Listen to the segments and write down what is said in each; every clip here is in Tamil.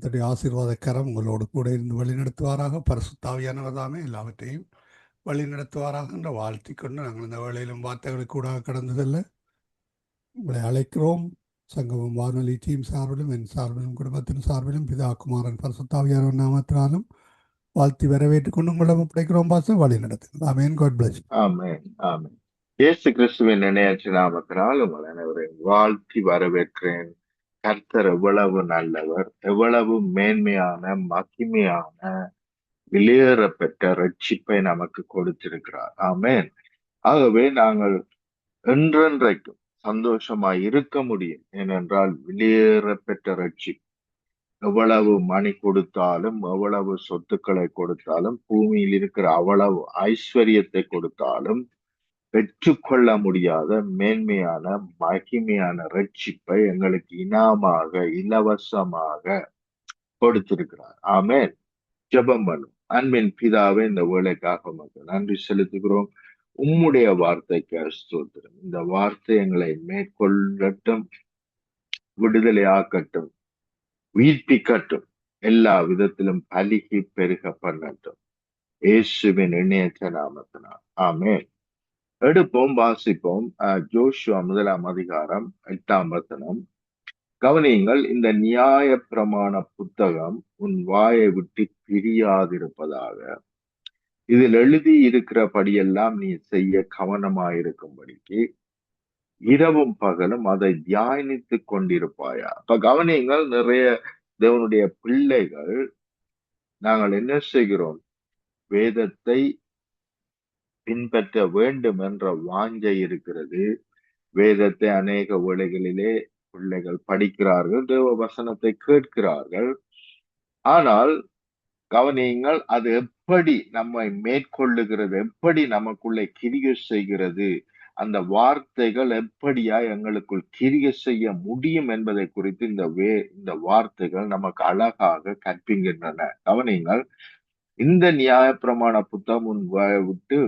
கர்த்தருடைய ஆசீர்வாத கரம் உங்களோடு கூட இருந்து வழிநடத்துவாராக. பரிசுத்தாவியானவர் தாமே எல்லாவற்றையும் வழிநடத்துவாராக என்ற வாழ்த்திக்கொண்டு நாங்கள் இந்த வேளையிலும் வார்த்தைகளுக்கு கூட கடந்து செல்ல உங்களை அழைக்கிறோம். சங்கமம் வானொலி டீம் சார்பிலும் என் சார்பிலும் குடும்பத்தின் சார்பிலும் பிதா குமாரன் பரிசுத்தாவியானவர் நாமத்தினாலும் வாழ்த்தி வரவேற்றுக் கொண்டு உங்களிடம் ஒப்படைக்கிறோம். பாச வழி நடத்துங்கள். ஆமென். God bless. ஆமென், ஆமென். இயேசு கிறிஸ்துவின் நினைவற்ற நாமத்தினால் உங்கள் அனைவரையும் வாழ்த்தி வரவேற்கிறேன். கர்த்தர் எவ்வளவு நல்லவர், எவ்வளவு மேன்மையான மகிமையான வெளியேறப்பெற்ற ரட்சிப்பை நமக்கு கொடுத்திருக்கிறார். ஆமென். ஆகவே நாங்கள் என்றென்றைக்கும் சந்தோஷமாய் இருக்க முடியும். ஏனென்றால் வெளியேறப்பெற்ற ரட்சிப்பு எவ்வளவு மணி கொடுத்தாலும், எவ்வளவு சொத்துக்களை கொடுத்தாலும், பூமியில் இருக்கிற அவ்வளவு ஐஸ்வர்யத்தை கொடுத்தாலும் பெற்றுக்கொள்ள முடியாத மேன்மையான மகிமையான ரட்சிப்பை எங்களுக்கு இனாமாக இலவசமாக கொடுத்திருக்கிறார். ஆமென். ஜெபம் பண்ணும். அன்பின் பிதாவே, இந்த வேலைக்காக மக்கள் நன்றி செலுத்துகிறோம். உம்முடைய வார்த்தைக்கு ஸ்தோத்திரம். இந்த வார்த்தை எங்களை மேற்கொள்ளட்டும், விடுதலை ஆக்கட்டும், உயிர்ப்பிக்கட்டும், எல்லா விதத்திலும் பலிகி பெருக பண்ணட்டும். இயேசுவின் இணையற்ற நாமத்தினால் ஆமென். எடுப்போம், வாசிப்போம். ஜோஷுவா 1 அதிகாரம் 8 வசனம். கவனியுங்கள், இந்த நியாய பிரமாண புத்தகம் உன் வாயை விட்டு பிரியாதிருப்பதாக, இதில் எழுதி இருக்கிறபடியெல்லாம் நீ செய்ய கவனமாயிருக்கும்படிக்கு இரவும் பகலும் அதை தியானித்துக் கொண்டிருப்பாயா. அப்ப கவனியுங்கள், நிறைய தேவனுடைய பிள்ளைகள் நாங்கள் என்ன செய்கிறோம்? வேதத்தை பின்பற்ற வேண்டும் என்ற வாஞ்சை இருக்கிறது. வேதத்தை அநேக வேளைகளிலே பிள்ளைகள் படிக்கிறார்கள், தேவ வசனத்தை கேட்கிறார்கள். ஆனால் கவனியுங்கள், அது எப்படி நம்மை மேற்கொள்ளுகிறது, எப்படி நமக்குள்ளே கிரியை செய்கிறது, அந்த வார்த்தைகள் எப்படியா எங்களுக்குள் கிரியை செய்ய முடியும் என்பதை குறித்து இந்த வார்த்தைகள் நமக்கு அழகாக கற்பிக்கின்றன. கவனியுங்கள், இந்த நியாயப்பிரமாண புத்தகம் உன் வாயை விட்டு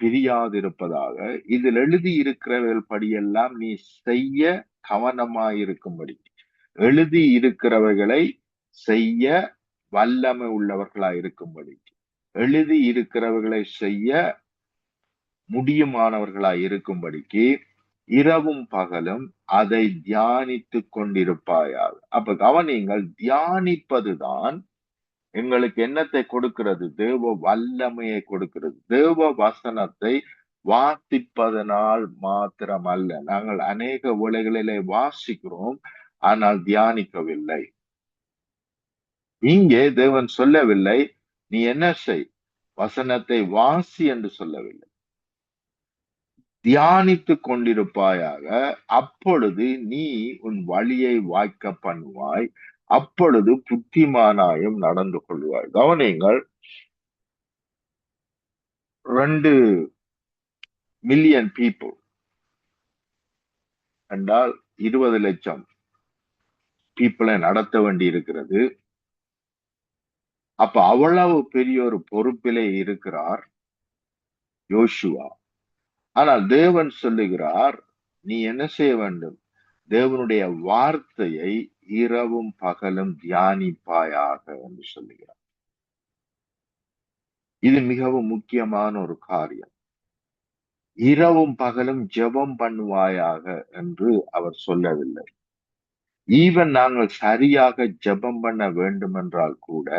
பிரியாதிருப்பதாக, இதில் எழுதி இருக்கிறவர்கள் படியெல்லாம் நீ செய்ய கவனமாயிருக்கும்படி, எழுதி இருக்கிறவைகளை செய்ய வல்லமை உள்ளவர்களாய் இருக்கும்படி, எழுதி இருக்கிறவர்களை செய்ய முடியுமானவர்களாய் இருக்கும்படிக்கு இரவும் பகலும் அதை தியானித்துக் கொண்டிருப்பாயாக. அப்ப கவனிங்கள், தியானிப்பதுதான் எங்களுக்கு என்னத்தை கொடுக்கிறது? தேவ வல்லமையை கொடுக்கிறது. தேவ வசனத்தை வாசிப்பதனால் மாத்திரமல்ல. நாங்கள் அநேக வேளைகளிலே வாசிக்கிறோம், ஆனால் தியானிக்கவில்லை. இங்கே தேவன் சொல்லவில்லை நீ என்ன செய், வசனத்தை வாசி என்று சொல்லவில்லை. தியானித்துக் கொண்டிருப்பாயாக, அப்பொழுது நீ உன் வழியை வாய்க்க பண்ணுவாய், அப்பொழுது புத்திமானாயும் நடந்து கொள்வாய். கவனிங்கள், 2 மில்லியன் பீப்புள் என்றால் 20 லட்சம் பீப்புளை நடத்த வேண்டி இருக்கிறது. அப்ப அவ்வளவு பெரிய ஒரு பொறுப்பிலே இருக்கிறார் யோசுவா. ஆனால் தேவன் சொல்லுகிறார், நீ என்ன செய்ய வேண்டும்? தேவனுடைய வார்த்தையை இரவும் பகலும் தியானிப்பாயாக என்று சொல்லுகிறார். இது மிகவும் முக்கியமான ஒரு காரியம். இரவும் பகலும் ஜெபம் பண்ணுவாயாக என்று அவர் சொல்லவில்லை. ஈவன் நாங்கள் சரியாக ஜெபம் பண்ண வேண்டும் என்றால் கூட,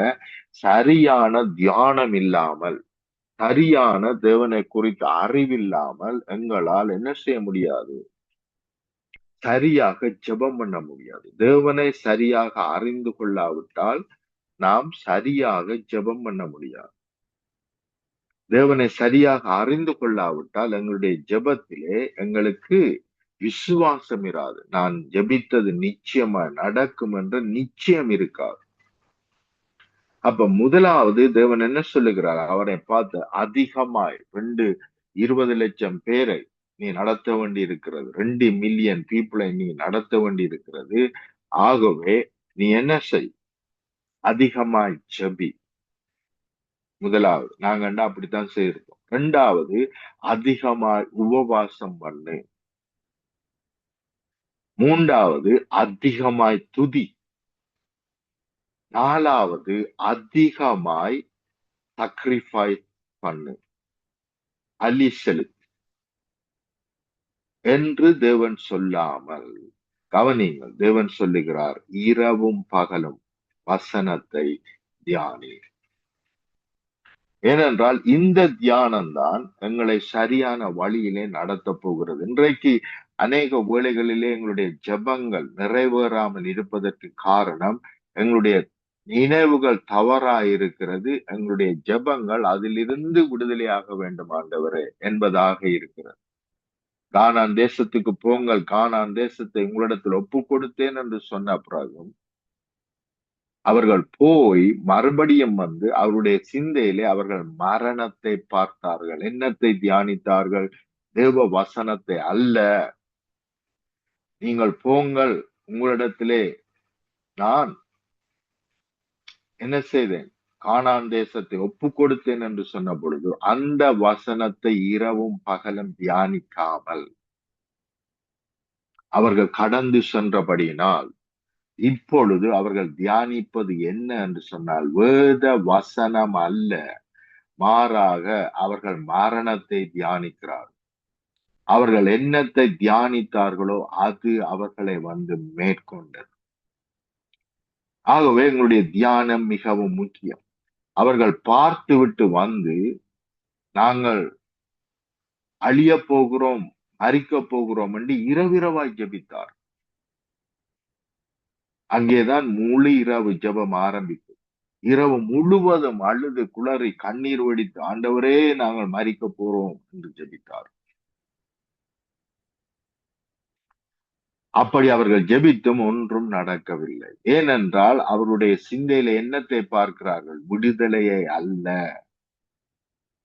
சரியான தியானம் இல்லாமல், சரியான தேவனை குறித்த அறிவில்லாமல் எங்களால் என்ன செய்ய முடியாது? சரியாக ஜெபம் பண்ண முடியாது. தேவனை சரியாக அறிந்து கொள்ளாவிட்டால் நாம் சரியாக ஜெபம் பண்ண முடியாது. தேவனை சரியாக அறிந்து கொள்ளாவிட்டால் எங்களுடைய ஜெபத்திலே எங்களுக்கு விசுவாசம் இராது. நான் ஜெபித்தது நிச்சயமா நடக்கும் என்ற நிச்சயம் இருக்காது. அப்ப முதலாவது தேவன் என்ன சொல்லுகிறார்? அவரை பார்த்து அதிகமாய் 20 லட்சம் பேரை நீ நடத்த வேண்டி இருக்கிறது, 2 மில்லியன் பீப்புளை நீ நடத்த வேண்டி இருக்கிறது. ஆகவே நீ என்ன செய்? அதிகமாய் ஜெபி. முதலாவது, நாங்க அப்படித்தான் செய்யிருக்கோம். 2வது, அதிகமாய் உபவாசம் பண்ணு. 3வது, அதிகமாய் துதி. 4வது அதிகமாய் sacrifice பண்ணு, பலி செலுத்து என்று தேவன் சொல்லாமல், கவனியுங்கள், தேவன் சொல்லுகிறார் இரவும் பகலும் வசனத்தை தியானி. ஏனென்றால் இந்த தியானம்தான் எங்களை சரியான வழியிலே நடத்தப் போகிறது. இன்றைக்கு அநேக வேளைகளிலே எங்களுடைய ஜெபங்கள் நிறைவேறாமல் இருப்பதற்கு காரணம் எங்களுடைய நினைவுகள் தவறாயிருக்கிறது. எங்களுடைய ஜெபங்கள் அதிலிருந்து விடுதலையாக வேண்டும் ஆண்டவரே என்பதாக இருக்கிறது. கானான் தேசத்துக்கு போங்கள், கானான் தேசத்தை உங்களிடத்தில் ஒப்பு கொடுத்தேன் என்று சொன்ன பிறகும் அவர்கள் போய் மறுபடியும் வந்து அவருடைய சிந்தையிலே அவர்கள் மரணத்தை பார்த்தார்கள். என்னத்தை தியானித்தார்கள்? தேவ வசனத்தை அல்ல. நீங்கள் போங்கள், உங்களிடத்திலே நான் என்ன செய்தேன்? கானான் தேசத்தை ஒப்பு கொடுத்தேன் என்று சொன்ன பொழுது அந்த வசனத்தை இரவும் பகலும் தியானிக்காமல் அவர்கள் கடந்து சென்றபடியினால் இப்பொழுது அவர்கள் தியானிப்பது என்ன என்று சொன்னால் வேத வசனம் அல்ல, மாறாக அவர்கள் மரணத்தை தியானிக்கிறார்கள். அவர்கள் என்னத்தை தியானித்தார்களோ அது அவர்களை வந்து மேற்கொண்டது. ஆகவே எங்களுடைய தியானம் மிகவும் முக்கியம். அவர்கள் பார்த்து விட்டு வந்து நாங்கள் அழிய போகிறோம், மரிக்க போகிறோம் என்று இரவிரவாய் ஜெபித்தார். அங்கேதான் முழு இரவு ஜெபம் ஆரம்பிக்கும். இரவு முழுவதும் அழுது குளறி கண்ணீர் வடித்து ஆண்டவரே நாங்கள் மரிக்க போறோம் என்று ஜெபித்தார். அப்படி அவர்கள் ஜெபித்தும் ஒன்றும் நடக்கவில்லை. ஏனென்றால் அவருடைய சிந்தையில என்னத்தை பார்க்கிறார்கள்? விடுதலையை அல்ல,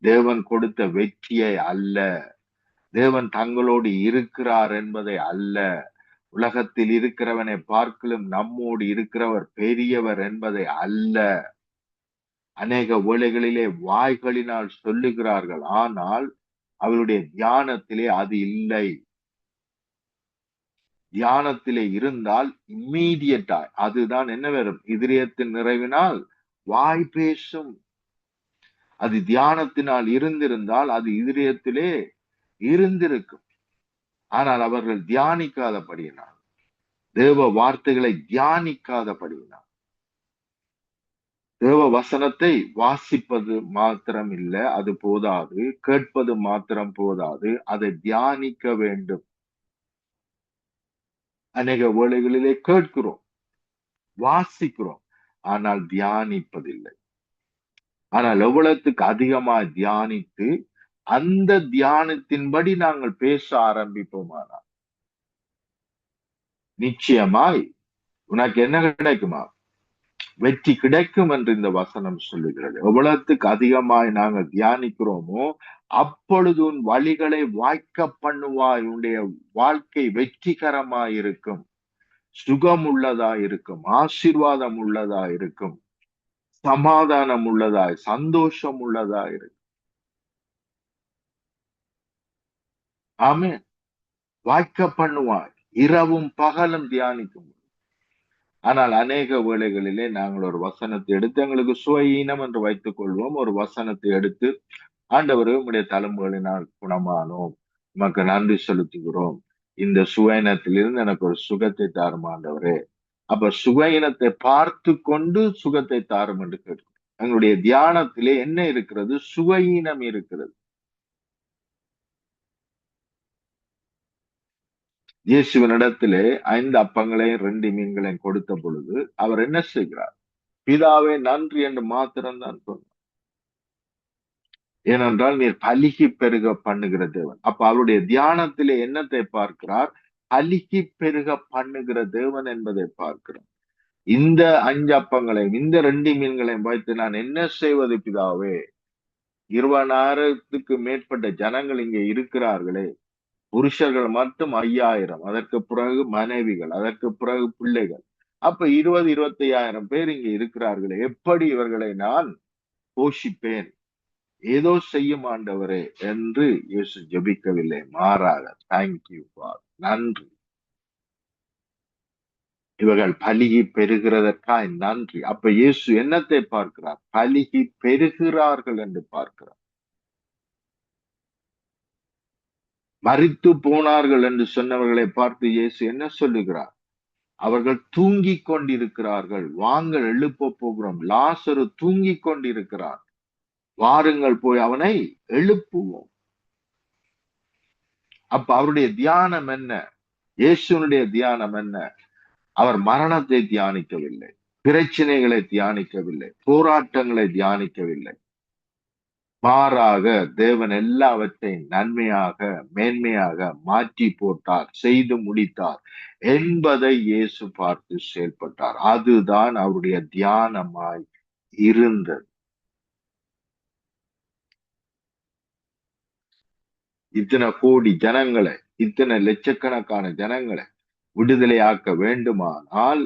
தேவன் கொடுத்த வெற்றியை அல்ல, தேவன் தங்களோடு இருக்கிறார் என்பதை அல்ல, உலகத்தில் இருக்கிறவனை பார்க்கலும் நம்மோடு இருக்கிறவர் பெரியவர் என்பதை அல்ல. அநேக வேளைகளிலே வாய்களினால் சொல்லுகிறார்கள், ஆனால் அவருடைய தியானத்திலே அது இல்லை. தியானத்திலே இருந்தால் இம்மீடியட்டா அதுதான் என்ன வரும்? இதயத்தின் நிறைவினால் வாய் பேசும். அது தியானத்தினால் இருந்திருந்தால் அது இதயத்திலே இருந்திருக்கும். ஆனால் அவர்கள் தியானிக்காதபடியினால், தேவ வார்த்தைகளை தியானிக்காதபடியினால், தேவ வசனத்தை வாசிப்பது மாத்திரம் இல்ல, அது போதாது, கேட்பது மாத்திரம் போதாது, அதை தியானிக்க வேண்டும். அநேக வேளைகளிலே கேட்கிறோம், வாசிக்கிறோம், ஆனால் தியானிப்பதில்லை. ஆனால் எவ்வளவுக்கு அதிகமாக தியானித்து அந்த தியானத்தின்படி நாங்கள் பேச ஆரம்பிப்போமானால் நிச்சயமாய் உனக்கு என்ன கிடைக்குமா? வெற்றி கிடைக்கும் என்று இந்த வசனம் சொல்லுகிறது. எவ்வளவுக்கு அதிகமாய் நாங்கள் தியானிக்கிறோமோ அப்பொழுது உன் வழிகளை வாய்க்க பண்ணுவாய். உன்னுடைய வாழ்க்கை வெற்றிகரமாய் இருக்கும், சுகம் உள்ளதா இருக்கும், ஆசீர்வாதம் உள்ளதா இருக்கும், சமாதானம் உள்ளதாய், சந்தோஷம் உள்ளதா இருக்கும். ஆமென். வாய்க்க பண்ணுவாய், இரவும் பகலும் தியானிக்கும். ஆனால் அநேக வேளைகளிலே நாங்கள் ஒரு வசனத்தை எடுத்து, எங்களுக்கு சுயஈனம் என்று வைத்துக் கொள்வோம், ஒரு வசனத்தை எடுத்து ஆண்டவரே உம்முடைய தழும்புகளினால் குணமானோம், உமக்கு நன்றி செலுத்துகிறோம், இந்த சுயயினத்திலிருந்து எனக்கு ஒரு சுகத்தை தாரும் ஆண்டவரே. அப்ப சுயயினத்தை பார்த்து கொண்டு சுகத்தை தாரும் என்று கேட்கிறோம். எங்களுடைய தியானத்திலே என்ன இருக்கிறது? சுயஈனம் இருக்கிறது. இயேசுவினிடத்திலே 5 அப்பங்களையும் 2 மீன்களையும் கொடுத்த பொழுது அவர் என்ன செய்கிறார்? பிதாவே நன்றி என்று மாத்திரம்தான் சொன்னார். ஏனென்றால் நீர் பலிகி பெருக பண்ணுகிற தேவன். அப்ப அவருடைய தியானத்திலே என்னத்தை பார்க்கிறார்? பலிகி பெருக பண்ணுகிற தேவன் என்பதை பார்க்கிறோம். இந்த 5 அப்பங்களையும் இந்த 2 மீன்களையும் வைத்து நான் என்ன செய்வது பிதாவே? 20,000க்கு மேற்பட்ட ஜனங்கள் இங்கே இருக்கிறார்களே, புருஷர்கள் மட்டும் 5,000, அதற்கு பிறகு மனைவிகள், அதற்கு பிறகு பிள்ளைகள். அப்ப 20, 25,000 பேர் இங்கே இருக்கிறார்களே, எப்படி இவர்களை நான் போஷிப்பேன்? ஏதோ செய்யும் ஆண்டவரே என்று இயேசு ஜெபிக்கவில்லை, மாறாக தேங்க்யூ ஃபாதர், நன்றி, இவர்கள் பலுகி பெருகிறதற்காய் நன்றி. அப்ப இயேசு என்னத்தை பார்க்கிறார்? பலுகி பெருகிறார்கள் என்று பார்க்கிறார். மரித்து போனார்கள் என்று சொன்னவர்களை பார்த்து இயேசு என்ன சொல்லுகிறார்? அவர்கள் தூங்கிக் கொண்டிருக்கிறார்கள். வாங்கள் எழுப்ப போகிறோம். லாசரு தூங்கிக் கொண்டிருக்கிறான். வாருங்கள் போய் அவனை எழுப்புவோம். அப்ப அவருடைய தியானம் என்ன? இயேசுனுடைய தியானம் என்ன? அவர் மரணத்தை தியானிக்கவில்லை, பிரச்சனைகளை தியானிக்கவில்லை, போராட்டங்களை தியானிக்கவில்லை. மாறாக தேவன் எல்லாவற்றையும் நன்மையாக மேன்மையாக மாற்றி போட்டார், செய்து முடித்தார் என்பதை இயேசு பார்த்து செயல்பட்டார். அதுதான் அவருடைய தியானமாய் இருந்தது. இத்தனை கோடி ஜனங்களை, இத்தனை லட்சக்கணக்கான ஜனங்களை விடுதலையாக்க வேண்டுமானால்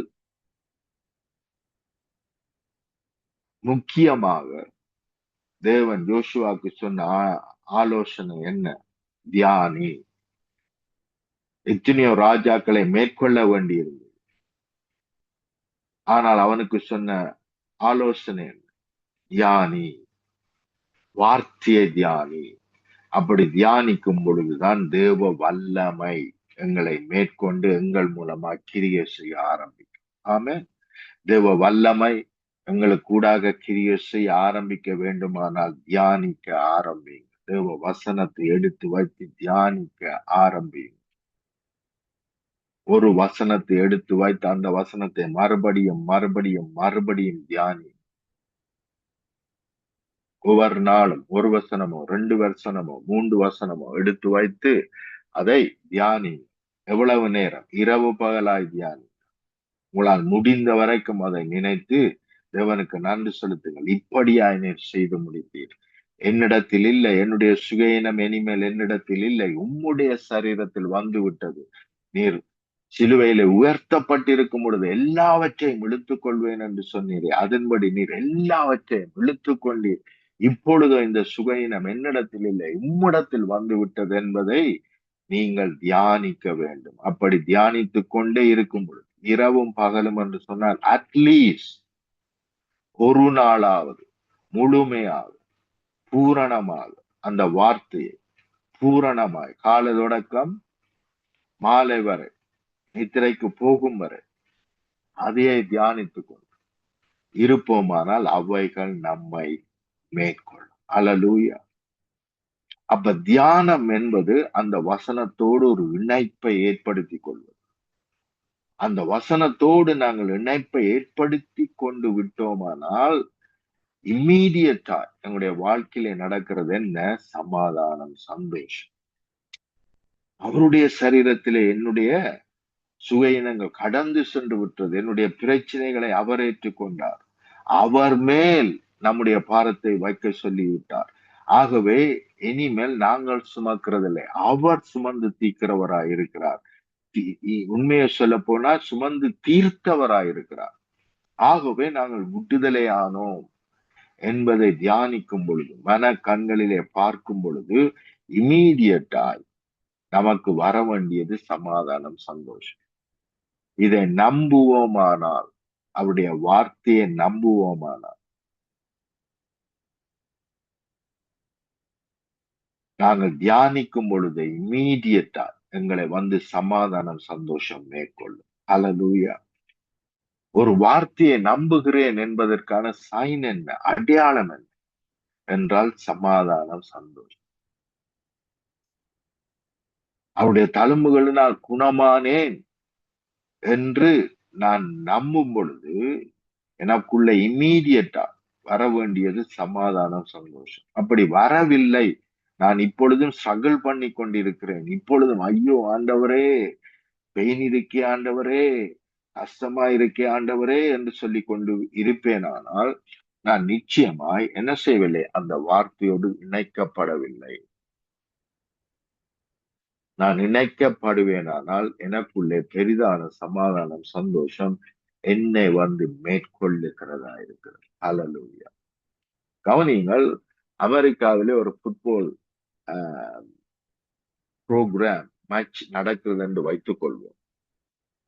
முக்கியமாக தேவன் யோசுவாக்கு சொன்ன ஆலோசனை என்ன? தியானி. எத்தனையோ ராஜாக்களை மேற்கொள்ள வேண்டியிருந்தது. ஆனால் அவனுக்கு சொன்ன ஆலோசனை என்ன? தியானி, வார்த்தையை தியானி. அப்படி தியானிக்கும் பொழுதுதான் தேவ வல்லமை எங்களை மேற்கொண்டு எங்கள் மூலமா கிரியை செய்ய ஆரம்பிக்கும். ஆமென். தேவ வல்லமை எங்களுக்கு கூடாக கிரியை செய்ய ஆரம்பிக்க வேண்டுமானால் தியானிக்க ஆரம்பிங்க. தேவ வசனத்தை எடுத்து வைத்து தியானிக்க ஆரம்பிங்க. ஒரு வசனத்தை எடுத்து வைத்து அந்த வசனத்தை மறுபடியும் மறுபடியும் மறுபடியும் தியானி. ஒவ்வொரு நாளும் ஒரு வசனமோ 2 வசனமோ 3 வசனமோ எடுத்து வைத்து அதை தியானி. எவ்வளவு நேரம்? இரவு பகலாய் தியானி. உங்களால் முடிந்த வரைக்கும் அதை நினைத்து தேவனுக்கு நன்றி செலுத்துங்கள். இப்படியாய் நீர் செய்து முடித்தீர். என்னிடத்தில் இல்லை, என்னுடைய சுகையினம் இனிமேல் என்னிடத்தில் இல்லை, உம்முடைய சரீரத்தில் வந்து விட்டது. நீர் சிலுவையில உயர்த்தப்பட்டிருக்கும் பொழுது எல்லாவற்றையும் இழுத்துக் கொள்வேன் என்று சொன்னீரே, அதன்படி நீர் எல்லாவற்றையும் இழுத்துக் கொண்டீர். இப்பொழுது இந்த சுகையினம் என்னிடத்தில் இல்லை, உம்மிடத்தில் வந்து விட்டது என்பதை நீங்கள் தியானிக்க வேண்டும். அப்படி தியானித்துக் கொண்டே இருக்கும் பொழுது இரவும் பகலும் என்று சொன்னால் அட்லீஸ்ட் ஒரு நாளாவது முழுமையாக பூரணமாக அந்த வார்த்தையை பூரணமாய் காலை தொடக்கம் மாலை வரை நித்திரைக்கு போகும் வரை அதையே தியானித்துக் கொண்டு இருப்போமானால் அவைகள் நம்மை மேற்கொள்ளும். அல்லேலூயா. அப்ப தியானம் என்பது அந்த வசனத்தோடு ஒரு இணைப்பை ஏற்படுத்தி கொள்வது. அந்த வசனத்தோடு நாங்கள் இணைப்பை ஏற்படுத்தி கொண்டு விட்டோமானால் இம்மீடியட்டா எங்களுடைய வாழ்க்கையில நடக்கிறது என்ன? சமாதானம், சந்தோஷம். அவருடைய சரீரத்திலே என்னுடைய சுகையினங்கள் கடந்து சென்று விட்டது. என்னுடைய பிரச்சனைகளை அவர் ஏற்றுக்கொண்டார். அவர் மேல் நம்முடைய பாரத்தை வைக்க சொல்லிவிட்டார். ஆகவே இனிமேல் நாங்கள் சுமக்கிறதில்லை, அவர் சுமந்து தீர்க்கிறவராய் இருக்கிறார். உண்மையை சொல்ல போனா சுமந்து தீர்த்தவராய் இருக்கிறார். ஆகவே நாங்கள் விடுதலையானோம் என்பதை தியானிக்கும் பொழுது, மன கண்களிலே பார்க்கும் பொழுது இமீடியட்டாய் நமக்கு வர வேண்டியது சமாதானம், சந்தோஷம். இதை நம்புவோமானால், அவருடைய வார்த்தையை நம்புவோமானால், நாங்கள் தியானிக்கும் பொழுது இமீடியட்டா எங்களை வந்து சமாதானம், சந்தோஷம் மேற்கொள்ளும். அல்லேலூயா. ஒரு வார்த்தையை நம்புகிறேன் என்பதற்கான சைன் என்ன? அடையாளம் என்ன என்றால் சமாதானம், சந்தோஷம். அவருடைய தழும்புகளினால் குணமானேன் என்று நான் நம்பும் பொழுது எனக்குள்ள இம்மீடியட்டா வர வேண்டியது சமாதானம், சந்தோஷம். அப்படி வரவில்லை, நான் இப்பொழுதும் ஸ்ட்ரகிள் பண்ணி கொண்டிருக்கிறேன், இப்பொழுதும் ஐயோ ஆண்டவரே, பெயின் இருக்கே ஆண்டவரே, கஷ்டமா இருக்கே ஆண்டவரே என்று சொல்லிக் கொண்டு இருப்பேனானால் நான் நிச்சயமாய் என்ன செய்யவில்லை? அந்த வார்த்தையோடு இணைக்கப்படவில்லை. நான் இணைக்கப்படுவேனானால் எனக்குள்ளே பெரிதான சமாதானம், சந்தோஷம் என்னை வந்து மேற்கொள்ளுகிறதா இருக்கிறது. அல்லேலூயா. கவனியுங்கள், அமெரிக்காவிலே ஒரு ஃபுட்பால் ப்ரோக்ராம் மேட்ச் நடக்கிறது என்று வைத்துக் கொள்வோம்.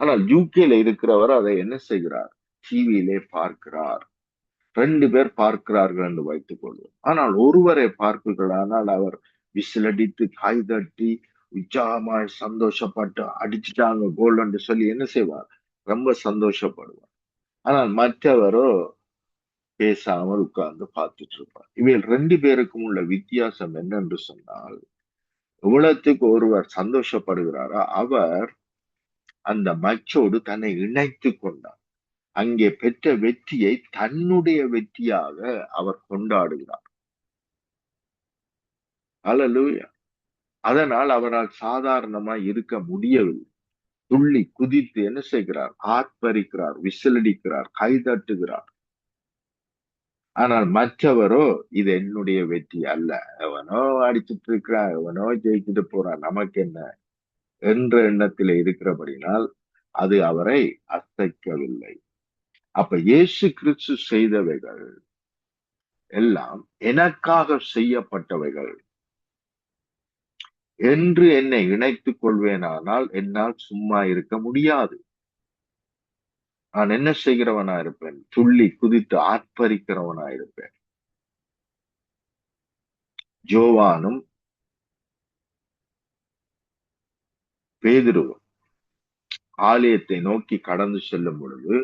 ஆனால் யூகேல இருக்கிறவர் அதை என்ன செய்கிறார்? டிவியிலே பார்க்கிறார். 2 பேர் பார்க்கிறார்கள் என்று வைத்துக் கொள்வோம். ஆனால் ஒருவரை பார்க்கிறீர்களானால் அவர் விசிலடித்து கைதட்டி உற்சாகமாய் சந்தோஷப்பட்டு அடிச்சுட்டாங்க கோல் என்று சொல்லி என்ன செய்வார்? ரொம்ப சந்தோஷப்படுவார். ஆனால் மற்றவரோ பேசாமல் உட்கார்ந்து பார்த்துட்டு இருப்பார். இவைகள் 2 பேருக்கும் உள்ள வித்தியாசம் என்னென்று சொன்னால், எவ்வளவுக்கு ஒருவர் சந்தோஷப்படுகிறாரோ அவர் அந்த மச்சோடு தன்னை இணைத்துக் கொண்டார். அங்கே பெற்ற வெற்றியை தன்னுடைய வெற்றியாக அவர் கொண்டாடுகிறார். அல்லேலூயா. அதனால் அவரால் சாதாரணமாய் இருக்க முடியவில்லை. துள்ளி குதித்து என்ன செய்கிறார்? ஆர்ப்பரிக்கிறார், விசிலடிக்கிறார், கைதட்டுகிறார். ஆனால் மற்றவரோ இது என்னுடைய வெற்றி அல்ல, எவனோ அடிச்சிட்டு இருக்கிறான், எவனோ ஜெயிச்சுட்டு போறான், நமக்கு என்ன என்ற எண்ணத்தில் இருக்கிறபடினால் அது அவரை அசைக்கவில்லை. அப்ப இயேசு கிறிஸ்து செய்தவைகள் எல்லாம் எனக்காக செய்யப்பட்டவைகள் என்று என்னை இணைத்துக் கொள்வேனானால் என்னால் சும்மா இருக்க முடியாது. நான் என்ன செய்கிறவனா இருப்பேன்? துள்ளி குதித்து ஆர்ப்பரிக்கிறவனா இருப்பேன். ஜோவானும் பேதுருவும் ஆலயத்தை நோக்கி கடந்து செல்லும் பொழுது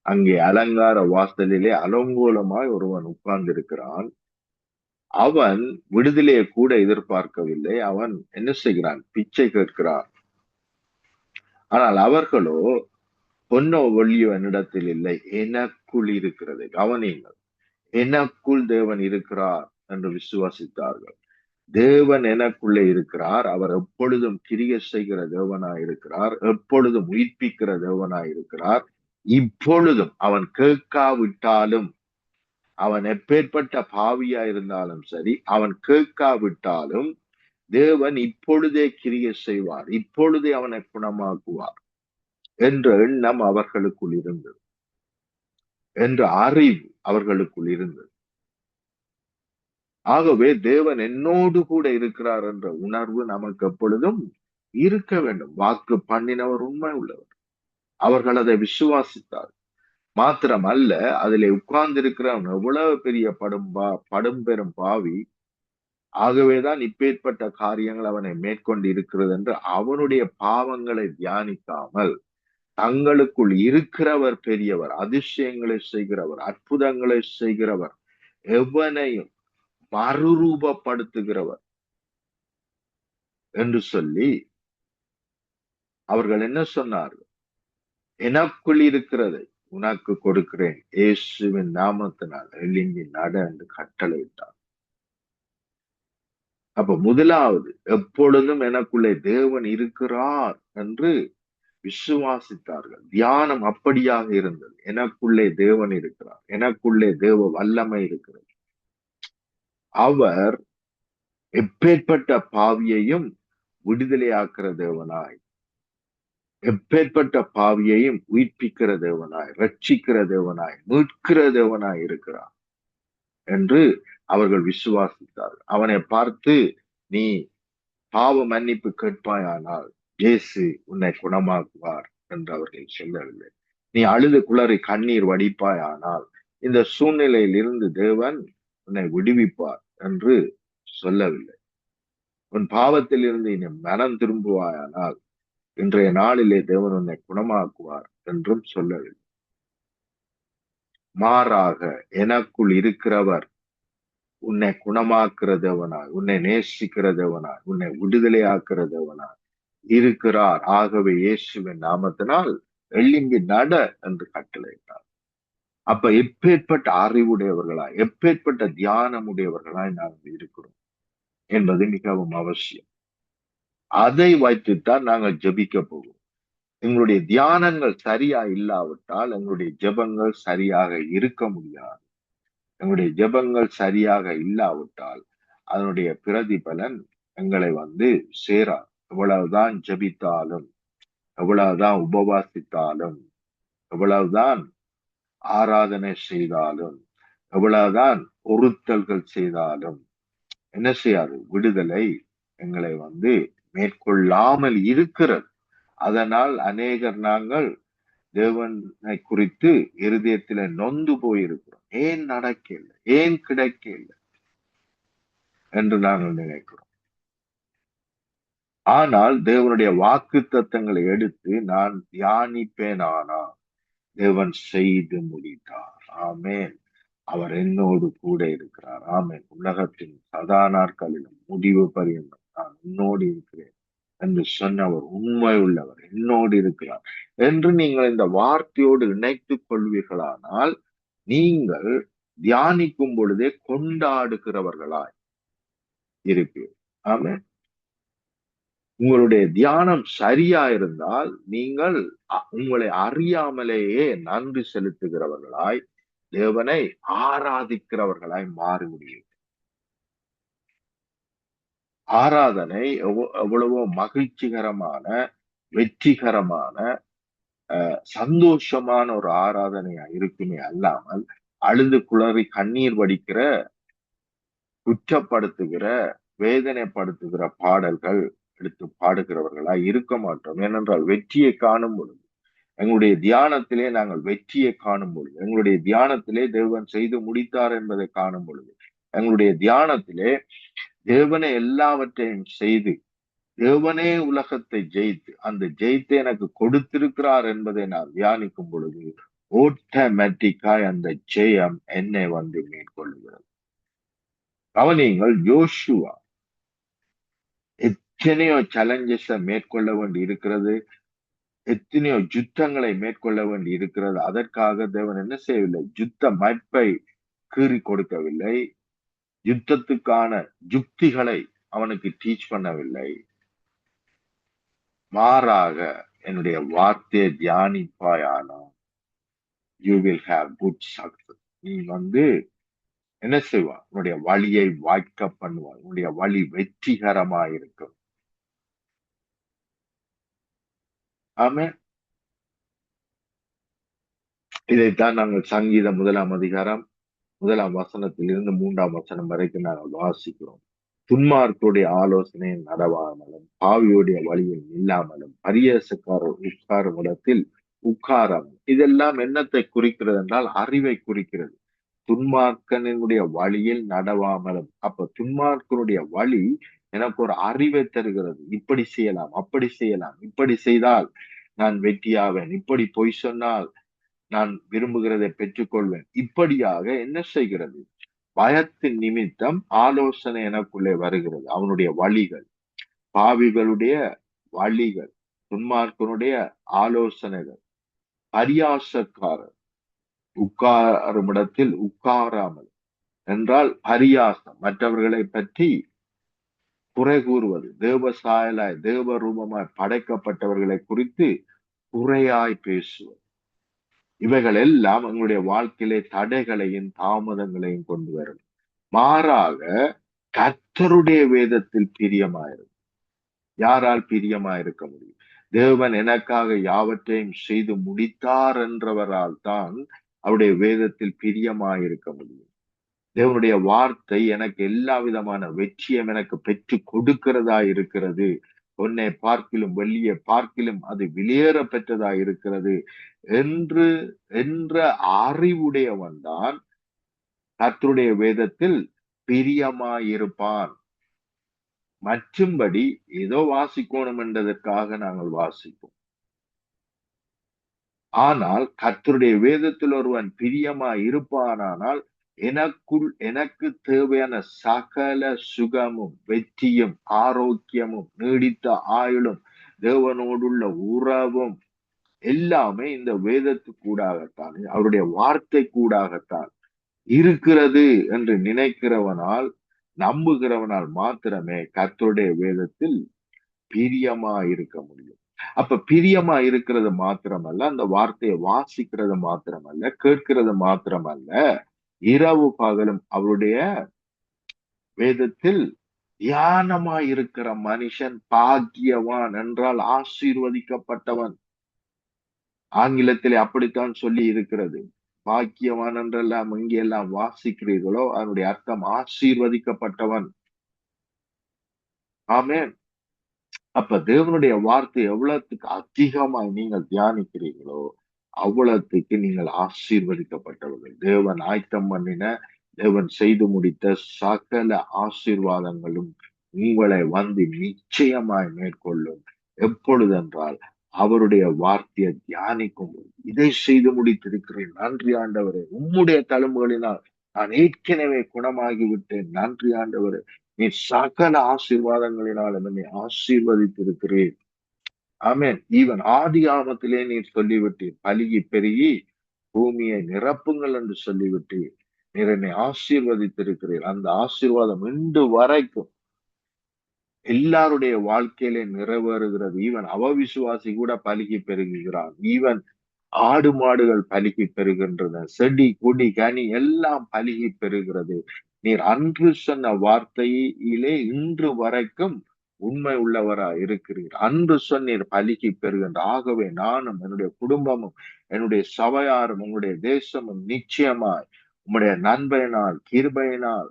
அங்கே அலங்கார வாசலிலே அலங்கோலமாய் ஒருவன் உட்கார்ந்து இருக்கிறான். அவன் விடுதலையை கூட எதிர்பார்க்கவில்லை. அவன் என்ன செய்கிறான்? பிச்சை கேட்கிறான். ஆனால் அவர்களோ பொன்னோ வெள்ளியோ என்னிடத்தில் இல்லை, எனக்குள் இருக்கிறது. கவனியுங்கள், எனக்குள் தேவன் இருக்கிறார் என்று விசுவாசித்தார்கள். தேவன் எனக்குள்ளே இருக்கிறார். அவர் எப்பொழுதும் கிரியை செய்கிற தேவனாய் இருக்கிறார். எப்பொழுதும் உயிர்ப்பிக்கிற தேவனாய் இருக்கிறார். இப்பொழுதும் அவன் கேட்காவிட்டாலும், அவன் எப்பேற்பட்ட பாவியா இருந்தாலும் சரி, அவன் கேட்காவிட்டாலும் தேவன் இப்பொழுதே கிரியை செய்வார், இப்பொழுதே அவனை குணமாக்குவார் என்ற எண்ணம் அவர்களுக்குள் இருந்தது, என்ற அறிவு அவர்களுக்குள் இருந்தது. ஆகவே தேவன் என்னோடு கூட இருக்கிறார் என்ற உணர்வு நமக்கு எப்பொழுதும் இருக்க வேண்டும். வாக்கு பண்ணினவர் உண்மை உள்ளவர். அவர்கள் அதை விசுவாசித்தார். மாத்திரம் அல்ல, அதிலே உட்கார்ந்திருக்கிறவன் எவ்வளவு பெரிய படும்பெரும் பாவி, ஆகவேதான் இப்பேற்பட்ட காரியங்கள் அவனை மேற்கொண்டு இருக்கிறது என்று அவனுடைய பாவங்களை தியானிக்காமல் தங்களுக்குள் இருக்கிறவர் பெரியவர், அதிசயங்களை செய்கிறவர், அற்புதங்களை செய்கிறவர், எவனையும் மறுரூபப்படுத்துகிறவர் என்று சொல்லி அவர்கள் என்ன சொன்னார்கள்? எனக்குள் இருக்கிறதை உனக்கு கொடுக்கிறேன், இயேசுவின் நாமத்தினால் எழும்பி நட என்று கட்டளையிட்டார். அப்ப முதலாவது, எப்பொழுதும் எனக்குள்ளே தேவன் இருக்கிறார் என்று விசுவாசித்தார்கள். தியானம் அப்படியாக இருந்தது. எனக்குள்ளே தேவன் இருக்கிறார், எனக்குள்ளே தேவ வல்லமை இருக்கிறது. அவர் எப்பேற்பட்ட பாவியையும் விடுதலையாக்குற தேவனாய், எப்பேற்பட்ட பாவியையும் உயிர்ப்பிக்கிற தேவனாய், ரட்சிக்கிற தேவனாய், மீட்கிற தேவனாய் இருக்கிறார் என்று அவர்கள் விசுவாசித்தார்கள். அவனை பார்த்து நீ பாவ மன்னிப்பு கேட்பாயானால் இயேசு உன்னை குணமாக்குவார் என்று அவர்கள் சொல்லவில்லை. நீ அழுது குளறி கண்ணீர் வடிப்பாயானால் இந்த சூழ்நிலையில் இருந்து தேவன் உன்னை விடுவிப்பார் என்று சொல்லவில்லை. உன் பாவத்தில் இருந்து நீ மனம் திரும்புவாயானால் இன்றைய நாளிலே தேவன் உன்னை குணமாக்குவார் என்றும் சொல்லவில்லை. மாறாக எனக்குள் இருக்கிறவர் உன்னை குணமாக்குற தேவனாய், உன்னை நேசிக்கிற தேவனாய், உன்னை விடுதலையாக்குற தேவனாய் இருக்கிறார். ஆகவே இயேசுவின் நாமத்தினால் எழும்பி நட என்று கட்டளையிட்டார். அப்ப எப்பேற்பட்ட அறிவுடையவர்களாய், எப்பேற்பட்ட தியானம் உடையவர்களாய் நாங்கள் இருக்கிறோம் என்பது மிகவும் அவசியம். அதை வைத்துத்தான் நாங்கள் ஜெபிக்க போவோம். எங்களுடைய தியானங்கள் சரியா இல்லாவிட்டால் எங்களுடைய ஜெபங்கள் சரியாக இருக்க முடியாது. எங்களுடைய ஜெபங்கள் சரியாக இல்லாவிட்டால் அதனுடைய பிரதிபலன் எங்களை சேராது. எவ்வளவுதான் ஜெபித்தாலும், எவ்வளவுதான் உபவாசித்தாலும், எவ்வளவுதான் ஆராதனை செய்தாலும், எவ்வளவுதான் பொருத்தல்கள் செய்தாலும் என்ன செய்யாது? விடுதலை எங்களை மேற்கொள்ளாமல் இருக்கிறது. அதனால் அநேகர் நாங்கள் தேவனை குறித்து இருதயத்தில நொந்து போயிருக்கிறோம். ஏன் நடக்கல, ஏன் கிடைக்கல என்று நாங்கள் நினைக்கிறோம். ஆனால் தேவனுடைய வாக்குத்தத்தங்களை எடுத்து நான் தியானிப்பேனானா தேவன் செய்து முடித்தார். ஆமென். அவர் என்னோடு கூட இருக்கிறார். ஆமென். உலகத்தின் சதா நாட்களிலும் முடிவு பரியந்தம் நான் உன்னோடு இருக்கிறேன் என்று சொன்னவர் உண்மை உள்ளவர், என்னோடு இருக்கிறார் என்று நீங்கள் இந்த வார்த்தையோடு இணைத்துக் கொள்வீர்களானால் நீங்கள் தியானிக்கும் பொழுதே கொண்டாடுகிறவர்களாய் இருப்பீர்கள். ஆமென். உங்களுடைய தியானம் சரியா இருந்தால் நீங்கள் உங்களை அறியாமலேயே நன்றி செலுத்துகிறவர்களாய், தேவனை ஆராதிக்கிறவர்களாய் மாறி முடியும். ஆராதனை எவ்வளவோ மகிழ்ச்சிகரமான, வெற்றிகரமான, சந்தோஷமான ஒரு ஆராதனையா இருக்குமே அல்லாமல் அழுது குளறி கண்ணீர் வடிக்கிற, குற்றப்படுத்துகிற, வேதனைப்படுத்துகிற பாடல்கள் எடுத்து பாடுகிறவர்களா இருக்க மாட்டோம். ஏனென்றால் வெற்றியை காணும் பொழுது, எங்களுடைய தியானத்திலே நாங்கள் வெற்றியை காணும் பொழுது, எங்களுடைய தியானத்திலே தேவன் செய்து முடித்தார் என்பதை காணும் பொழுது, எங்களுடைய தியானத்திலே தேவனே எல்லாவற்றையும் செய்து, தேவனே உலகத்தை ஜெயித்து, அந்த ஜெயித்தை எனக்கு கொடுத்திருக்கிறார் என்பதை நான் தியானிக்கும் பொழுது ஆட்டோமேட்டிக்காய் அந்த ஜெயம் என்னை வந்து மேற்கொள்ளுகிறது. கவனியுங்கள், யோசுவா எத்தனையோ சேலஞ்சஸை மேற்கொள்ள வேண்டி இருக்கிறது, எத்தனையோ யுத்தங்களை மேற்கொள்ள வேண்டி இருக்கிறது. அதற்காக தேவன் என்ன செய்யவில்லை? யுத்த மப்பை கீறி கொடுக்கவில்லை, யுத்தத்துக்கான யுக்திகளை அவனுக்கு டீச் பண்ணவில்லை. மாறாக என்னுடைய வார்த்தையை தியானிப்பாயானா you will have good success. நீ என்ன செய்வா? உன்னுடைய வழியை வாய்க்க பண்ணுவாய், உன்னுடைய வழி வெற்றிகரமாயிருக்கும். ஆமென். இதைத்தான் நாங்கள் சங்கீதம் 1 அதிகாரம் 1 3 வசனம் வரைக்கும் நாங்கள் வாசிக்கிறோம். துன்மார்க்குடைய ஆலோசனை நடவாமலும், பாவியுடைய வழியில் இல்லாமலும், பரியேசக்காரர் உட்காரும் இடத்தில் உட்காராமல். இதெல்லாம் என்னத்தை குறிக்கிறது என்றால் அறிவை குறிக்கிறது. துன்மார்க்கனுடைய வழியில் நடவாமலும். அப்ப துன்மார்க்கனுடைய வழி எனக்கு ஒரு அறிவை தருகிறது. இப்படி செய்யலாம், அப்படி செய்யலாம், இப்படி செய்தால் நான் வெற்றியாவேன், இப்படி பொய் சொன்னால் நான் விரும்புகிறதை பெற்றுக்கொள்வேன். இப்படியாக என்ன செய்கிறது? பயத்தின் நிமித்தம் ஆலோசனை எனக்குள்ளே வருகிறது. அவனுடைய வழிகள், பாவிகளுடைய வழிகள், துன்மார்க்கனுடைய ஆலோசனைகள், பரியாசக்காரர் உட்காரும் இடத்தில் உட்காராமல் என்றால் பரியாசம், மற்றவர்களை பற்றி குறை கூறுவது, தேவ சாயலாய் தேவ ரூபமாய் படைக்கப்பட்டவர்களை குறித்து குறையாய் பேசுவது. இவைகள் எல்லாம் எங்களுடைய வாழ்க்கையிலே தடைகளையும் தாமதங்களையும் கொண்டு வரும். மாறாக கர்த்தருடைய வேதத்தில் பிரியமாயிருக்கும். யாரால் பிரியமாயிருக்க முடியும்? தேவன் எனக்காக யாவற்றையும் செய்து முடித்தார் என்றவரால் தான் அவருடைய வேதத்தில் பிரியமாயிருக்க முடியும். தேவனுடைய வார்த்தை எனக்கு எல்லா விதமான வெற்றியும் எனக்கு பெற்று கொடுக்கிறதா இருக்கிறது. பொன்னை பார்க்கிலும் வெள்ளியை பார்க்கிலும் அது வெளியேற பெற்றதா இருக்கிறது என்ற அறிவுடையவன் தான் கர்த்தருடைய வேதத்தில் பிரியமாயிருப்பான். மற்றும்படி ஏதோ வாசிக்கணும் என்றதற்காக நாங்கள் வாசிப்போம். ஆனால் கர்த்தருடைய வேதத்தில் ஒருவன் பிரியமாய் இருப்பானால் எனக்கு தேவையான சகல சுகமும், வெற்றியும், ஆரோக்கியமும், நீடித்த ஆயுளும், தேவனோடுள்ள உறவும் எல்லாமே இந்த வேதத்துக்கூடாகத்தான், அவருடைய வார்த்தை கூடாகத்தான் இருக்கிறது என்று நினைக்கிறவனால், நம்புகிறவனால் மாத்திரமே கர்த்தருடைய வேதத்தில் பிரியமா இருக்க முடியும். அப்ப பிரியமா இருக்கிறது மாத்திரமல்ல, அந்த வார்த்தையை வாசிக்கிறது மாத்திரமல்ல, கேட்கிறது மாத்திரமல்ல, இரவு பகலும் அவருடைய வேதத்தில் தியானமாய் இருக்கிற மனுஷன் பாக்கியவான் என்றால் ஆசீர்வதிக்கப்பட்டவன். ஆங்கிலத்திலே அப்படித்தான் சொல்லி இருக்கிறது. பாக்கியவான் என்றெல்லாம் எங்கெல்லாம் வாசிக்கிறீர்களோ அதனுடைய அர்த்தம் ஆசீர்வதிக்கப்பட்டவன். ஆமென். அப்ப தேவனுடைய வார்த்தை எவ்வளவுக்கு அதிகமாய் நீங்கள் தியானிக்கிறீர்களோ அவ்வளவுக்கு நீங்கள் ஆசீர்வதிக்கப்பட்டவர்கள். தேவன் ஆயத்தம் பண்ணின, தேவன் செய்து முடித்த சகல ஆசீர்வாதங்களும் உங்களை வந்து நிச்சயமாய் மேற்கொள்ளும். எப்பொழுதென்றால் அவருடைய வார்த்தையை தியானிக்கும் போது, இதை செய்து முடித்திருக்கிறேன், நன்றி ஆண்டவரே, உம்முடைய தழும்புகளினால் நான் ஏற்கனவே குணமாகி விட்டேன், நன்றி ஆண்டவரே, நீ சகல ஆசீர்வாதங்களினாலும் என்னை ஆசீர்வதித்திருக்கிறீர். ஆமென். ஈவன் ஆதி ஆமத்திலே நீர் சொல்லிவிட்டீர், பலுகி பெருகி பூமியை நிரப்புங்கள் என்று சொல்லிவிட்டீர். நீர் என்னை ஆசீர்வதித்திருக்கிறீர். அந்த ஆசீர்வாதம் இன்று வரைக்கும் எல்லாருடைய வாழ்க்கையிலே நிறைவேறுகிறது. ஈவன் அவவிசுவாசி கூட பலுகி பெருகுகிறான். ஈவன் ஆடு மாடுகள் பலுகி பெறுகின்றன. செடி கொடி கனி எல்லாம் பலுகி பெறுகிறது. நீர் அன்று சொன்ன வார்த்தையிலே இன்று வரைக்கும் உண்மை உள்ளவரா இருக்கிறீர். அன்று சொன்னீர் பலுகி பெறுகின்ற. ஆகவே நானும் என்னுடைய குடும்பமும் என்னுடைய சபையாரும் உங்களுடைய தேசமும் நிச்சயமாய் உம்முடைய நன்மையினால் கிருபையினால்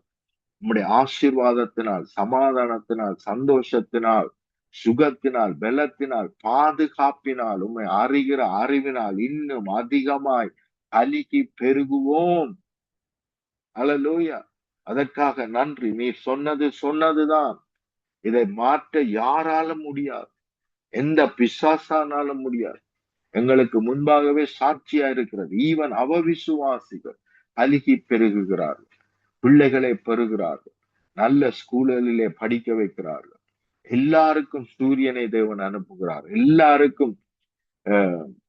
உம்முடைய ஆசீர்வாதத்தினால் சமாதானத்தினால் சந்தோஷத்தினால் சுகத்தினால் பலத்தினால் பாதுகாப்பினால் உம்மை அறிகிற அறிவினால் இன்னும் அதிகமாய் அழுகி பெருகுவோம். அல்லேலூயா. அதற்காக நன்றி. நீர் சொன்னதுதான். இதை மாற்ற யாராலும் முடியாது. எந்த பிசாசானாலும் முடியாது. எங்களுக்கு முன்பாகவே சாட்சியா இருக்கிறது. ஈவன் அவவிசுவாசிகள் அழுகி பெருகுகிறார்கள், பிள்ளைகளை பெறுகிறார்கள், நல்ல ஸ்கூல்களிலே படிக்க வைக்கிறார்கள். எல்லாருக்கும் சூரியனை தேவன் அனுப்புகிறார். எல்லாருக்கும்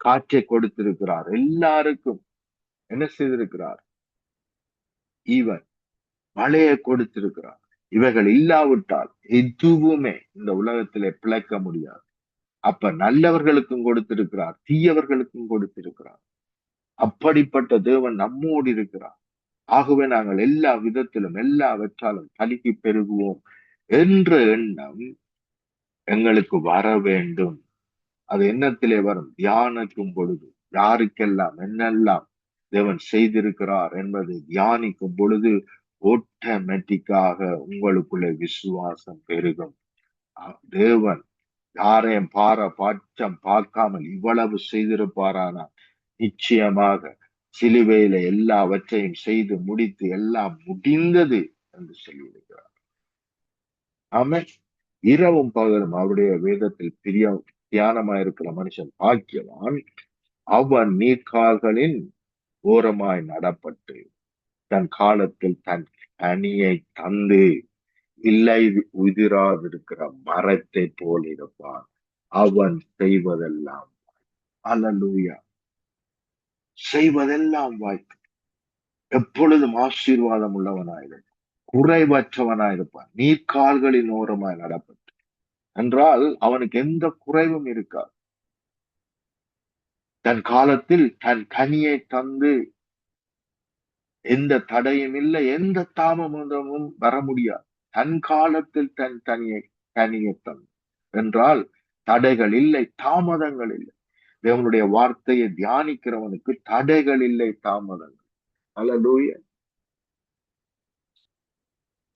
காற்றை கொடுத்திருக்கிறார். எல்லாருக்கும் என்ன செய்திருக்கிறார்? ஈவன் மழையை கொடுத்திருக்கிறார். இவைகள் இல்லாவிட்டால் எதுவுமே இந்த உலகத்திலே பிழைக்க முடியாது. அப்ப நல்லவர்களுக்கும் கொடுத்திருக்கிறார், தீயவர்களுக்கும் கொடுத்திருக்கிறார். அப்படிப்பட்ட தேவன் நம்மோடு இருக்கிறார். ஆகவே நாங்கள் எல்லா விதத்திலும் எல்லாவற்றாலும் பலுகி பெருகுவோம் என்ற எண்ணம் எங்களுக்கு வர வேண்டும். அது எண்ணத்திலே வரும். தியானிக்கும் பொழுது யாருக்கெல்லாம் என்னெல்லாம் தேவன் செய்திருக்கிறார் என்பதை தியானிக்கும் பொழுது ஆட்டோமேட்டிக்காக உங்களுக்குள்ளே விசுவாசம் பெருகும். தேவன் யாரையும் பாட்சம் பார்க்காமல் இவ்வளவு செய்திருப்பாரானா நிச்சயமாக சிலுவையில எல்லாவற்றையும் செய்து முடித்து எல்லாம் முடிந்தது என்று சொல்லியிருக்கிறார். ஆமென். இரவும் பகலும் அவருடைய வேதத்தில் தியானமாயிருக்கிற மனுஷன் பாக்கியவான். அவன் நீர்க்கால்களின் ஓரமாய் நடப்பட்டு தன் காலத்தில் தன் கனியை தந்து இல்லை உதிராதிருக்கிற மரத்தை போல் இருப்பான். அவன் செய்வதெல்லாம் அல்லேலூயா, செய்வதெல்லாம் வாய்ப்பு. எப்பொழுதும் ஆசீர்வாதம் உள்ளவனாயிருப்பான், குறைவற்றவனாயிருப்பான், நீர்க்கால்களின் ஓரமாய் நடப்பட்டு என்றால் அவனுக்கு எந்த குறைவும் இருக்காது. தன் காலத்தில் தன் கனியை தந்து எந்த தடையும் இல்லை, எந்த தாமதமும் வர முடியாது. தன் காலத்தில் தன் கனியை தந்து என்றால் தடைகள் இல்லை, தாமதங்கள் இல்லை. தேவனுடைய வார்த்தையை தியானிக்கிறவனுக்கு தடைகள் இல்லை, தாமதங்கள். அல்லேலூயா.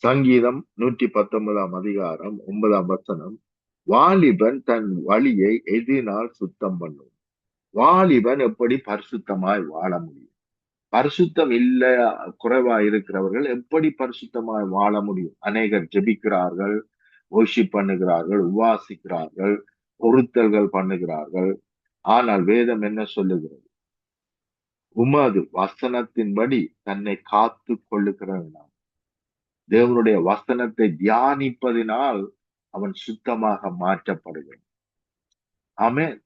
சங்கீதம் 119 அதிகாரம் 9 வசனம். வாலிபன் தன் வழியை எதினால் சுத்தம் பண்ணும். வாலிபன் எப்படி பரிசுத்தமாய் வாழ முடியும்? பரிசுத்தம் இல்ல குறைவா இருக்கிறவர்கள் எப்படி பரிசுத்தமாய் வாழ முடியும்? அநேகர் ஜெபிக்கிறார்கள், worship பண்ணுகிறார்கள், உபாசிக்கிறார்கள், பொருத்தல்கள் பண்ணுகிறார்கள். ஆனால் வேதம் என்ன சொல்லுகிறது? உமது வசனத்தின்படி தன்னை காத்து கொள்ளுகிறவன் தேவனுடைய வசனத்தை தியானிப்பதினால் அவன் சுத்தமாக மாற்றப்படுகிறான். ஆமென்.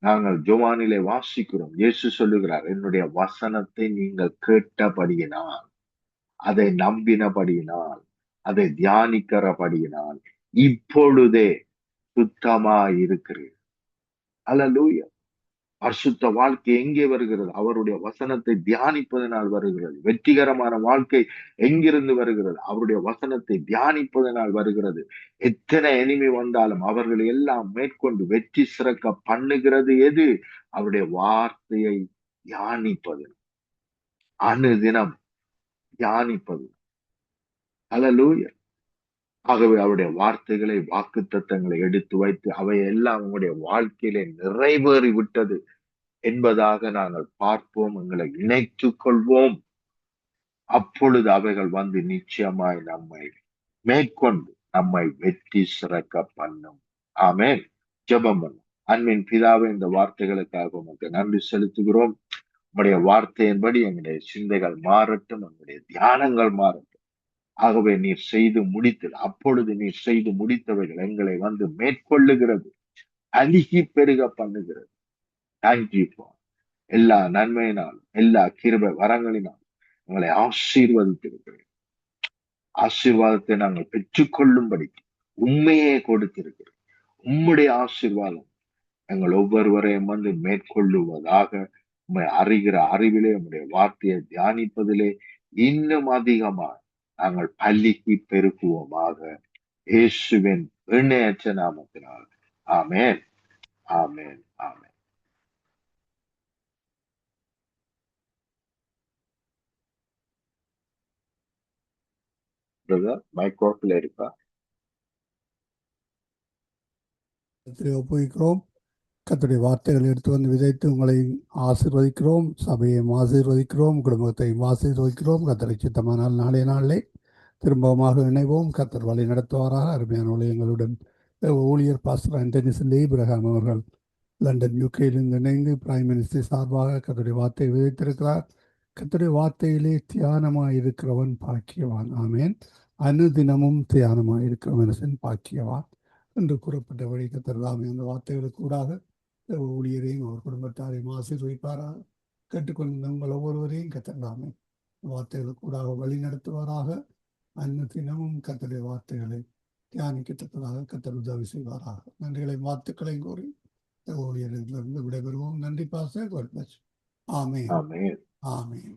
நாங்கள் ஜோவானிலே வாசிக்கிறோம். இயேசு சொல்லுகிறார், என்னுடைய வசனத்தை நீங்கள் கேட்டபடியினால், அதை நம்பினபடியினால், அதை தியானிக்கிறபடியினால் இப்பொழுதே சுத்தமாய் இருக்கிறீர். அல்லேலூயா. பரிசுத்த வாழ்க்கை எங்கே வருகிறது? அவருடைய வசனத்தை தியானிப்பதனால் வருகிறது. வெற்றிகரமான வாழ்க்கை எங்கிருந்து வருகிறது? அவருடைய வசனத்தை தியானிப்பதனால் வருகிறது. எத்தனை எனிமி வந்தாலும் அவர்களை எல்லாம் மேற்கொண்டு வெற்றி சிறக்க பண்ணுகிறது எது? அவருடைய வார்த்தையை தியானிப்பது, அனுதினம் தியானிப்பது. அல்லேலூயா. ஆகவே அவருடைய வார்த்தைகளை, வாக்குத்தத்தங்களை எடுத்து வைத்து அவை எல்லாம் உங்களுடைய வாழ்க்கையிலே நிறைவேறி விட்டது என்பதாக நாங்கள் பார்ப்போம், எங்களை இணைத்துக் கொள்வோம். அப்பொழுது அவைகள் வந்து நிச்சயமாய் நம்மை மேற்கொண்டு நம்மை வெற்றி சிறக்க பண்ணும். ஆமென். ஜெபம் பண்ணும். அன்பின் பிதாவே, இந்த வார்த்தைகளுக்காக உமக்கு நன்றி செலுத்துகிறோம். உம்முடைய வார்த்தையின்படி எங்களுடைய சிந்தைகள் மாறட்டும், எங்களுடைய தியானங்கள் மாறட்டும். ஆகவே நீர் செய்து முடித்தது, அப்பொழுது நீர் செய்து முடித்தவைகள் எங்களை வந்து மேற்கொள்ளுகிறது, அழுகி பெருக பண்ணுகிறது. தேங்க்யூ ஃபார் எல்லா நன்மையினாலும் எல்லா கிருபை வரங்களினாலும் எங்களை ஆசீர்வதித்திருக்கிறேன். ஆசீர்வாதத்தை நாங்கள் பெற்றுக்கொள்ளும்படி உண்மையே கொடுத்திருக்கிறேன். உம்முடைய ஆசீர்வாதம் எங்கள் ஒவ்வொருவரையும் வந்து மேற்கொள்ளுவதாக, உம்மை அறிகிற அறிவிலே, உம்முடைய வார்த்தையை தியானிப்பதிலே இன்னும் அதிகமாக நாங்கள் பள்ளிக்கு பெருக்குவோமாக. இயேசுவின் எண்ணற்ற நாமத்தினால். ஆமென், ஆமென், ஆமென். பிரதர் மைக்ரோஃபில் இருக்கா? ஒப்புவிக்கிறோம். கர்த்தருடைய வார்த்தைகளை எடுத்து வந்து விதைத்து உங்களை ஆசீர்வதிக்கிறோம். சபையையும் ஆசீர்வதிக்கிறோம். குடும்பத்தையும் ஆசீர்வதிக்கிறோம். கர்த்தரை சித்தமானால் நாளைய நாளிலே திரும்பமாக இணைவோம். கர்த்தர் வழி நடத்துவாராக. அருமையான ஊழியங்களுடன் ஊழியர் பாஸ்டர் ஆண்டனி இப்ரஹாம் அவர்கள் லண்டன் யூகேயிலிருந்து இணைந்து பிரைம் மினிஸ்டர் சார்பாக கர்த்தருடைய வார்த்தையை விதைத்திருக்கிறார். கர்த்தருடைய வார்த்தையிலே தியானமாய் இருக்கிறவன் பாக்கியவான். ஆமேன். அனுதினமும் தியானமாய் இருக்கிற மனுஷன் பாக்கியவான் என்று கூறப்பட்டபடி கர்த்தர் தாமே அந்த வார்த்தைகளுக்கு கூடாக ஊழியரையும் அவர் குடும்பத்தாரையும் ஆசீர்வதிப்பாராக. கேட்டுக்கொண்ட உங்கள் ஒவ்வொருவரையும் கர்த்தர் தாமே வார்த்தைகளுக்கு கூடாக வழி நடத்துவாராக. அனுதினமும் கர்த்தருடைய வார்த்தைகளை தியானிக்கத்தக்கதாக கர்த்தர் உதவி செய்வாராக. நன்றிகளையும் வாழ்த்துக்களையும் கூறி ஊழியரிலிருந்து விடைபெறுவோம். நன்றி pastor. God bless you. Amen, amen. Amen.